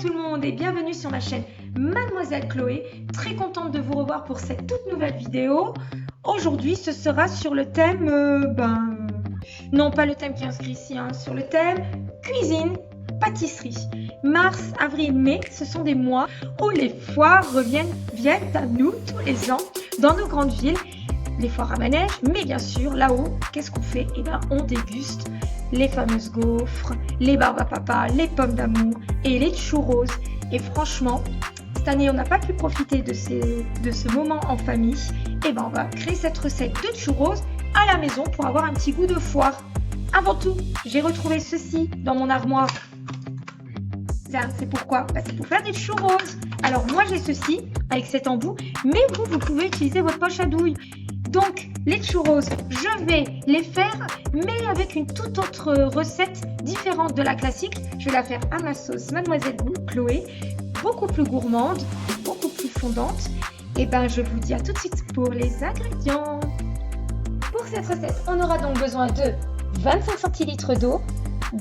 tout le monde et bienvenue sur ma chaîne Mademoiselle Chloé. Très contente de vous revoir pour cette toute nouvelle vidéo. Aujourd'hui, ce sera sur le thème, non pas le thème qui est inscrit ici, sur le thème cuisine, pâtisserie. Mars, avril, mai, ce sont des mois où les foires viennent à nous tous les ans dans nos grandes villes. Les foires à manège, mais bien sûr, là-haut, qu'est-ce qu'on fait? Eh bien, on déguste les fameuses gaufres, les barbes à papa, les pommes d'amour et les churros. Et franchement, cette année, on n'a pas pu profiter de ce moment en famille. Et ben, on va créer cette recette de churros à la maison pour avoir un petit goût de foire. Avant tout, j'ai retrouvé ceci dans mon armoire. C'est pourquoi? C'est pour faire des churros. Alors moi, j'ai ceci avec cet embout, mais vous pouvez utiliser votre poche à douille. Donc, les churros, je vais les faire, mais avec une toute autre recette différente de la classique. Je vais la faire à ma sauce Mademoiselle Chloé, beaucoup plus gourmande, beaucoup plus fondante. Et ben, je vous dis à tout de suite pour les ingrédients. Pour cette recette, on aura donc besoin de 25 centilitres d'eau,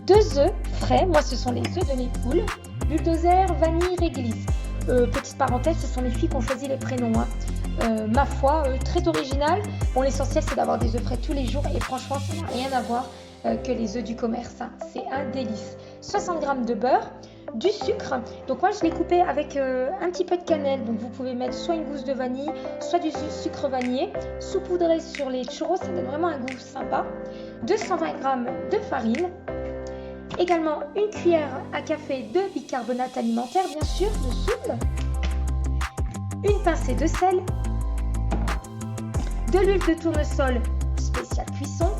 2 œufs frais, moi ce sont les œufs de mes poules, bulldozer, vanille, réglisse. Petite parenthèse, ce sont les filles qui ont choisi les prénoms. Ma foi, très original. Bon, l'essentiel c'est d'avoir des œufs frais tous les jours et franchement ça n'a rien à voir que les œufs du commerce. C'est un délice. 60 g de beurre, du sucre. Donc moi je l'ai coupé avec un petit peu de cannelle. Donc vous pouvez mettre soit une gousse de vanille, soit du sucre vanillé. Saupoudré sur les churros, ça donne vraiment un goût sympa. 220 g de farine. Également une cuillère à café de bicarbonate alimentaire, bien sûr, de soude. Une pincée de sel. De l'huile de tournesol spéciale cuisson.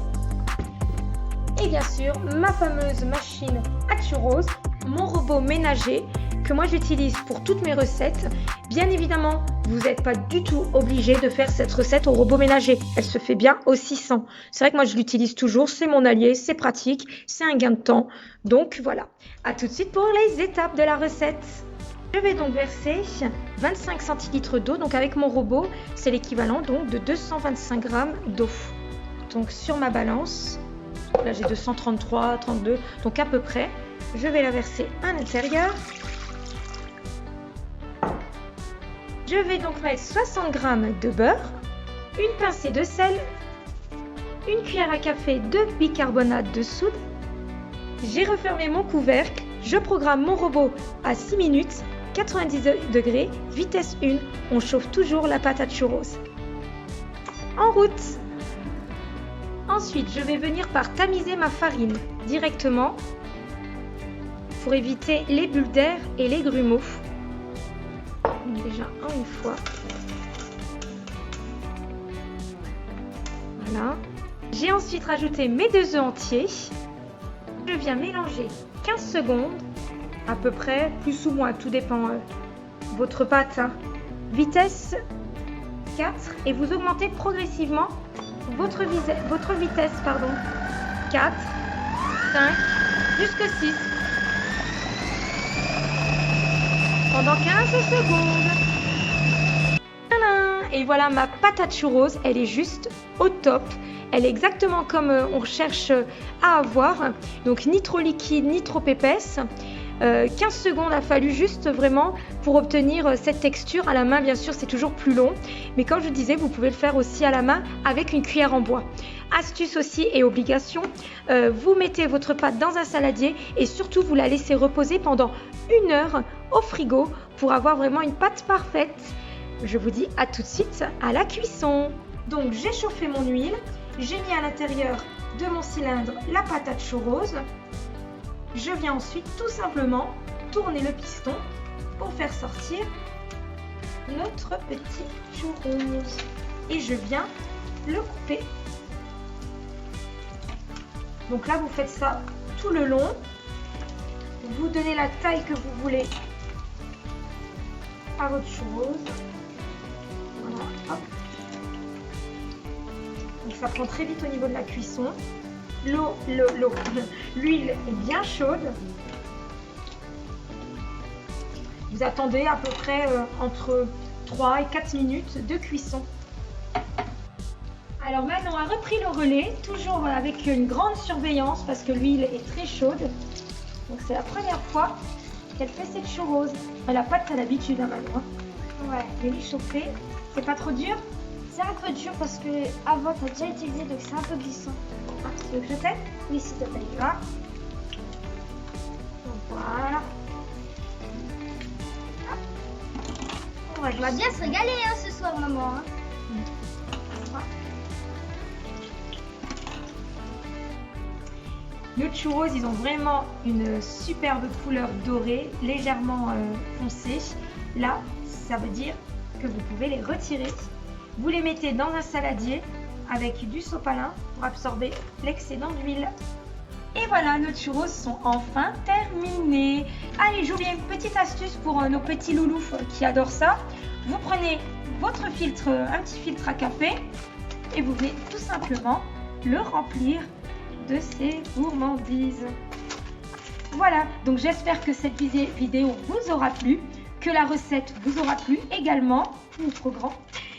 Et bien sûr, ma fameuse machine à churros, mon robot ménager que moi j'utilise pour toutes mes recettes. Bien évidemment, vous n'êtes pas du tout obligé de faire cette recette au robot ménager. Elle se fait bien aussi sans. C'est vrai que moi je l'utilise toujours, c'est mon allié, c'est pratique, c'est un gain de temps. Donc voilà, à tout de suite pour les étapes de la recette. Je vais donc verser 25 centilitres d'eau, donc avec mon robot, c'est l'équivalent donc de 225 g d'eau. Donc sur ma balance, là j'ai 233, 32, donc à peu près, je vais la verser à l'intérieur. Je vais donc mettre 60 g de beurre, une pincée de sel, une cuillère à café de bicarbonate de soude. J'ai refermé mon couvercle, je programme mon robot à 6 minutes, 90 degrés, vitesse 1, on chauffe toujours la pâte à churros. En route! Ensuite, je vais venir par tamiser ma farine directement pour éviter les bulles d'air et les grumeaux. Déjà une fois. Voilà. J'ai ensuite rajouté mes 2 œufs entiers. Je viens mélanger 15 secondes, à peu près, plus ou moins, tout dépend votre pâte. Vitesse 4 et vous augmentez progressivement votre vitesse. 4, 5, jusqu'à 6. Pendant 15 secondes. Et voilà ma pâte à churros, elle est juste au top. Elle est exactement comme on cherche à avoir. Donc ni trop liquide, ni trop épaisse. 15 secondes a fallu juste vraiment pour obtenir cette texture. À la main, bien sûr, c'est toujours plus long. Mais comme je disais, vous pouvez le faire aussi à la main avec une cuillère en bois. Astuce aussi et obligation, vous mettez votre pâte dans un saladier et surtout vous la laissez reposer pendant 1 heure au frigo pour avoir vraiment une pâte parfaite. Je vous dis à tout de suite à la cuisson. Donc j'ai chauffé mon huile, j'ai mis à l'intérieur de mon cylindre la pâte à churros. Je viens ensuite tout simplement tourner le piston pour faire sortir notre petit churros. Et je viens le couper. Donc là, vous faites ça tout le long. Vous donnez la taille que vous voulez à votre churros. Voilà, hop. Donc ça prend très vite au niveau de la cuisson. L'huile est bien chaude. Vous attendez à peu près entre 3 et 4 minutes de cuisson. Alors maintenant, on a repris le relais, toujours avec une grande surveillance parce que l'huile est très chaude. Donc c'est la première fois qu'elle fait ses churros. Elle a pas de tas d'habitude, hein, Manon. Ouais. Je vais les chauffer. C'est pas trop dur? C'est un peu dur parce que avant t'as déjà utilisé donc c'est un peu glissant. Tu veux que je t'aide? Oui, s'il te plaît. On y va. Voilà. On va bien se régaler hein, ce soir, maman. Hein. Nos churros, ils ont vraiment une superbe couleur dorée, légèrement foncée. Là, ça veut dire que vous pouvez les retirer. Vous les mettez dans un saladier avec du sopalin pour absorber l'excédent d'huile. Et voilà, nos churros sont enfin terminés. Allez, j'oublie une petite astuce pour nos petits loulous qui adorent ça. Vous prenez votre filtre, un petit filtre à café, et vous venez tout simplement le remplir de ces gourmandises. Voilà, donc j'espère que cette vidéo vous aura plu, que la recette vous aura plu également, ou trop grand.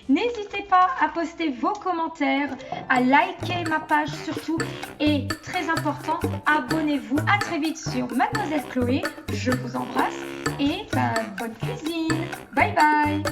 N'hésitez pas à poster vos commentaires, à liker ma page surtout et très important, abonnez-vous. À très vite sur Mademoiselle Chloé, je vous embrasse et bonne cuisine. Bye bye.